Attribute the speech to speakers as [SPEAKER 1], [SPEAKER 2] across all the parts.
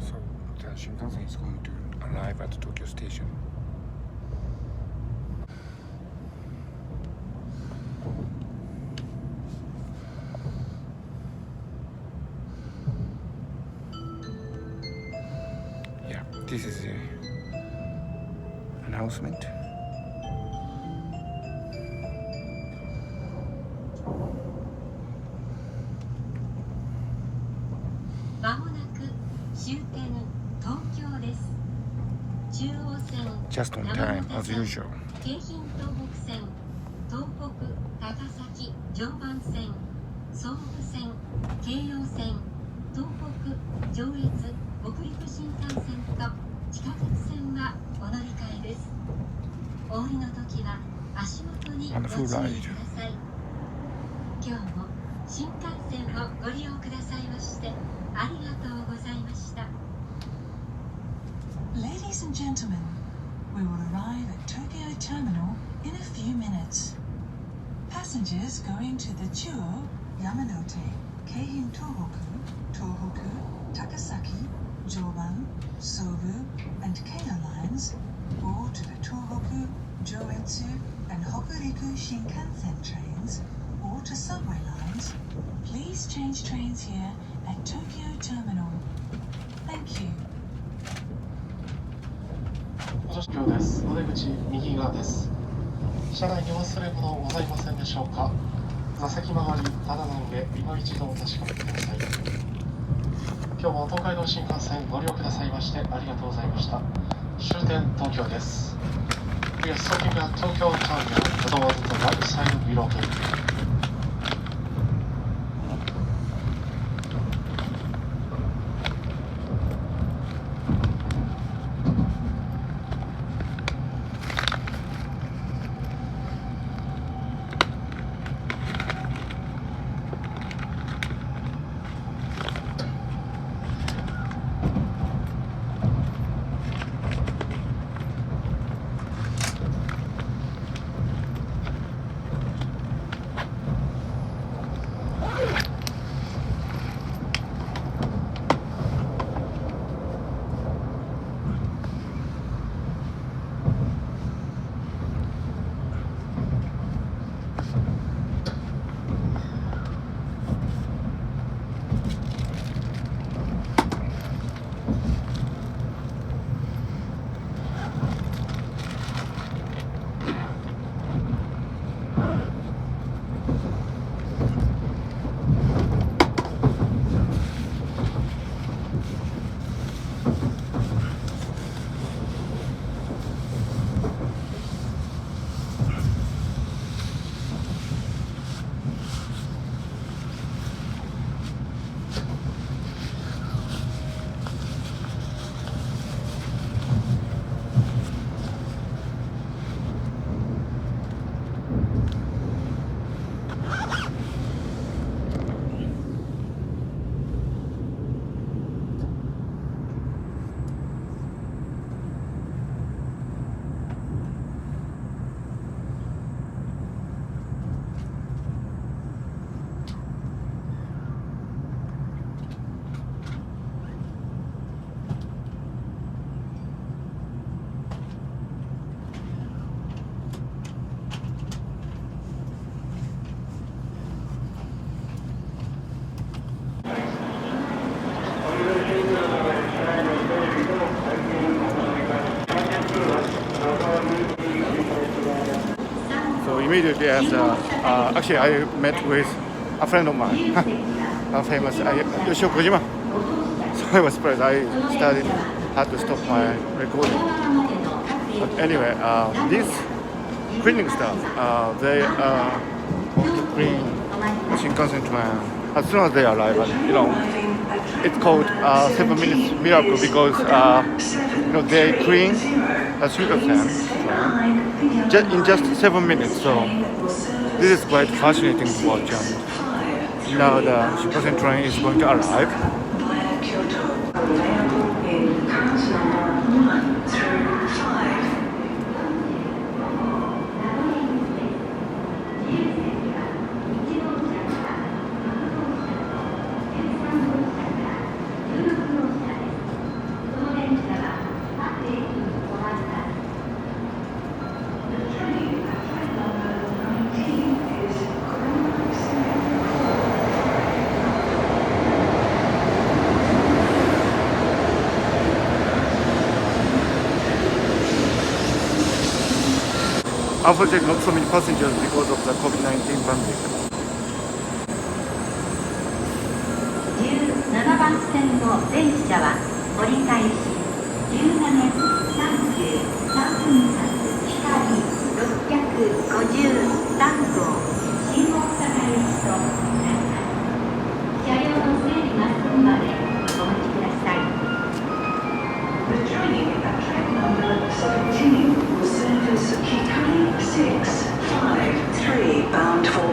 [SPEAKER 1] So the Shinkansen is going to arrive at Tokyo Station. Yeah, this is the announcement. Just on time, as usual.
[SPEAKER 2] 京浜東北線、東北、高崎、常磐線、総武線、京葉線、東北、上越、北陸新幹線と地下鉄線はお乗り換えです。お降りの時は足元にご注意ください。今日も新幹線をご利用くださいましてありがとうございました。
[SPEAKER 3] Ladies and gentlemen, we will arrive at Tokyo Terminal in a few minutes. Passengers going to the Chuo, Yamanote, Keihin Tohoku, Tohoku, Takasaki, Joban, Sobu, and Keio lines, or to the Tohoku, Joetsu, and Hokuriku Shinkansen trains, or to subway lines, please change trains here at Tokyo Terminal. Thank you.
[SPEAKER 4] ご乗車です。お出口右側です。車内に忘れ物ございませんでしょうか。座席周り、棚の上、今一度お確かめください。今日も東海道新幹線ご利用くださいましてありがとうございました。終点東京です。We are stopping at Tokyo Terminal. The door on the right side will open.
[SPEAKER 1] So immediately after, actually I met with a friend of mine, a famous Yoshio Kojima. So I was surprised. I had to stop my recording. But anyway, this cleaning staff, they are going to clean Shinkansen train as soon as they arrive. And, it's called 7 minutes miracle because they clean a Shinkansen train in just 7 minutes. So this is quite fascinating to watch. And now the Shinkansen train is going to arrive. unfortunately not so many passengers because of the COVID-19 pandemic.
[SPEAKER 2] 17番線の全車は折り返し17年33分発光653号新大阪行きとなります。車両の整理が済むまでお待ちください。
[SPEAKER 3] The train at track number 17 will service Kitari 653 bound for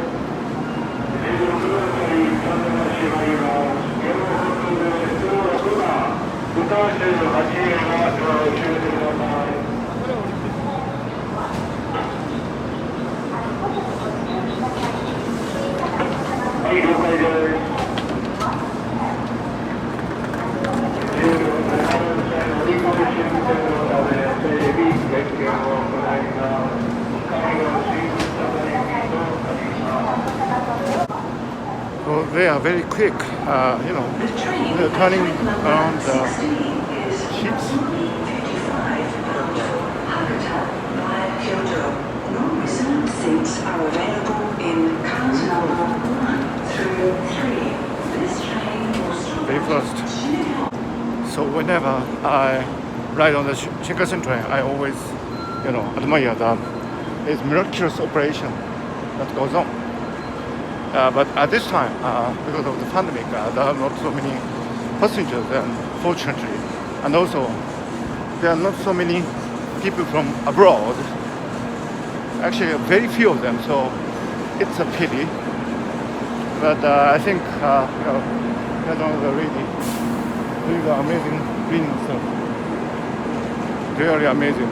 [SPEAKER 1] So they are very quick, you know,
[SPEAKER 3] the train
[SPEAKER 1] they're turning
[SPEAKER 3] at track number
[SPEAKER 1] around the
[SPEAKER 3] 16 is
[SPEAKER 1] sheets.
[SPEAKER 3] 55 bound for Hakata via Kyoto. Non-reserved seats are available in cars number 1 through 3. This train will stop
[SPEAKER 1] Very
[SPEAKER 3] at
[SPEAKER 1] fast.
[SPEAKER 3] Shinkansen.
[SPEAKER 1] So whenever I ride on the Shinkansen train, I always, you know, admire this miraculous operation that goes on. But at this time, because of the pandemic, there are not so many passengers, unfortunately, and also there are not so many people from abroad. Actually, very few of them, so it's a pity. But I think you know, they're one of the really amazing cleaning stuff. Really amazing.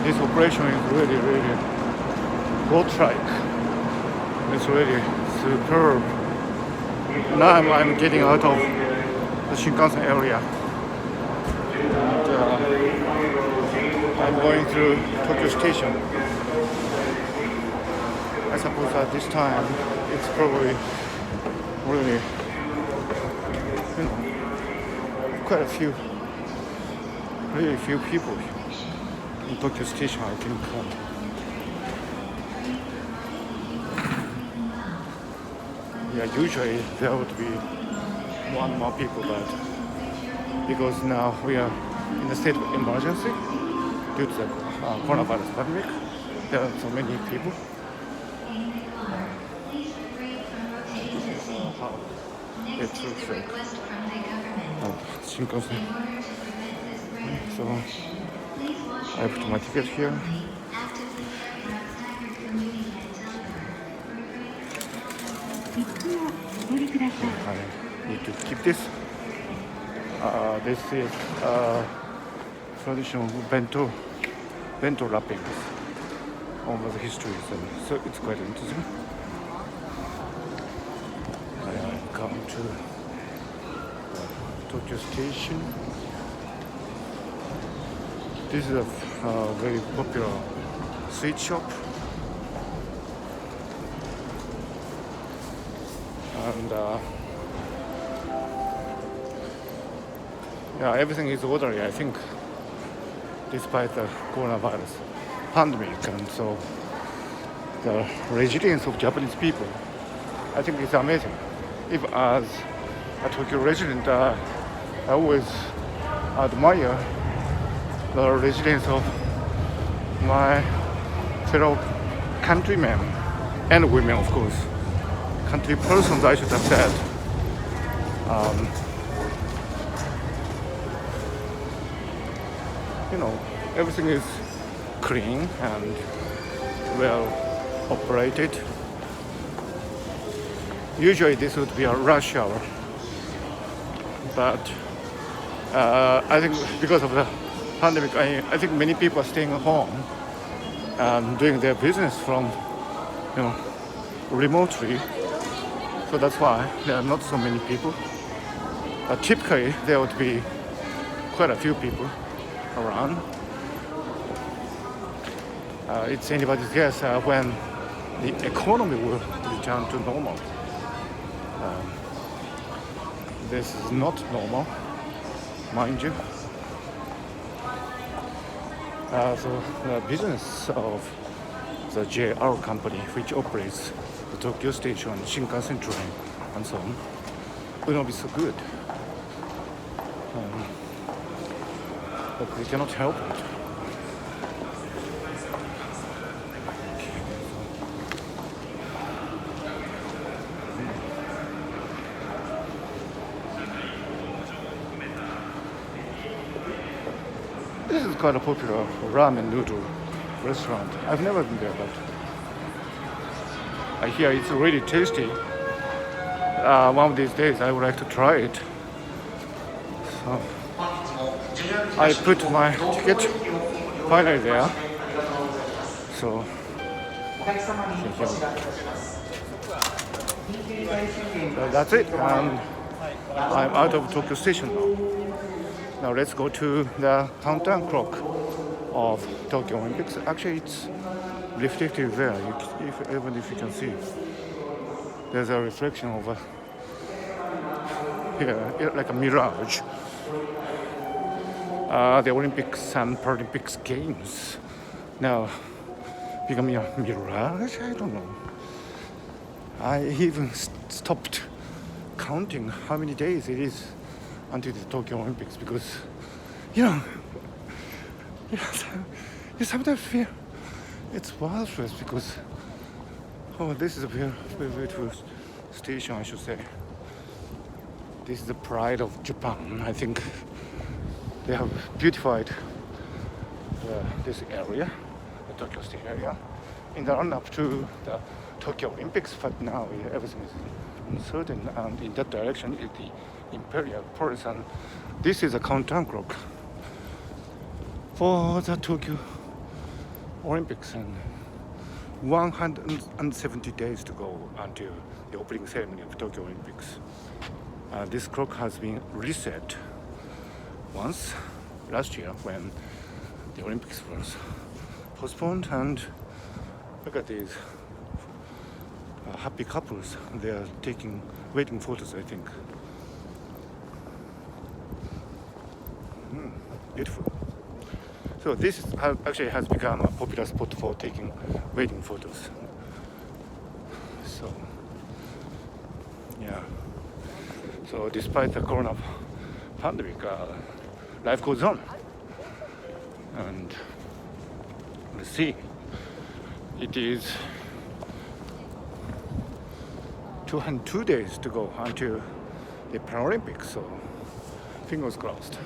[SPEAKER 1] This operation is really boat-like. It's really superb. Now I'm getting out of the Shinkansen area. And, I'm going through Tokyo Station. I suppose at this time it's probably really, you know, quite a few, really few people in Tokyo Station, I think. Yeah, usually there would be one more people, but because now we are in a state of emergency due to the coronavirus pandemic, there are so many people. It looks like Shinkansen. So I put my ticket here. I need to keep this. This is traditional bento wrappings over the history, so it's quite interesting. I come to Tokyo Station. This is a very popular sweet shop. And yeah, everything is orderly, I think, despite the coronavirus pandemic. And so the resilience of Japanese people, I think, is amazing. If as a Tokyo resident, I always admire the resilience of my fellow countrymen and women, of course. Country persons, I should have said. You know, everything is clean and well operated. Usually this would be a rush hour, but I think because of the pandemic, I think many people are staying at home and doing their business from, you know, remotely. So that's why there are not so many people. But typically there would be quite a few people around. It's anybody's guess when the economy will return to normal. This is not normal, mind you. So the business of the JR company, which operates the Tokyo Station, Shinkansen train, and so on, will not be so good. But we cannot help it. This is quite a popular ramen noodle restaurant. I've never been there, but I hear it's really tasty. One of these days I would like to try it. So I put my ticket finally there. So that's it. And I'm out of Tokyo Station now. Now let's go to the countdown clock of Tokyo Olympics. Actually, it's reflective there. Even if you can see, there's a reflection over here, like a mirage. The Olympics and Paralympics games now becoming a mirage. I don't know. I even stopped counting how many days it is until the Tokyo Olympics, because you sometimes feel it's worthless, because this is a very, very beautiful station, I should say. This is the pride of Japan. I think they have beautified this area, the Tokyo State area, in the run-up to the Tokyo Olympics, but now everything is uncertain, and in that direction is the Imperial Palace, and this is a countdown clock for the Tokyo Olympics, and 170 days to go until the opening ceremony of Tokyo Olympics. This clock has been reset once last year when the Olympics was postponed, and look at these happy couples. They are waiting photos, I think. Beautiful. So this actually has become a popular spot for taking wedding photos. So yeah. So despite the corona pandemic, life goes on. And let's see. It is 202 days to go until the Paralympics. So fingers crossed.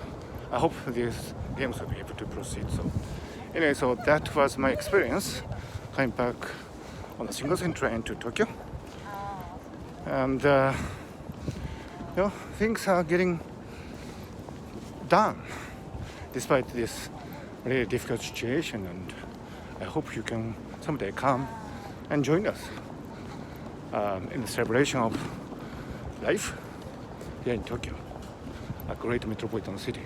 [SPEAKER 1] I hope these games will be able to proceed. So anyway, so that was my experience coming back on the Shinkansen train to Tokyo. And things are getting done despite this really difficult situation, and I hope you can someday come and join us in the celebration of life here in Tokyo, a great metropolitan city.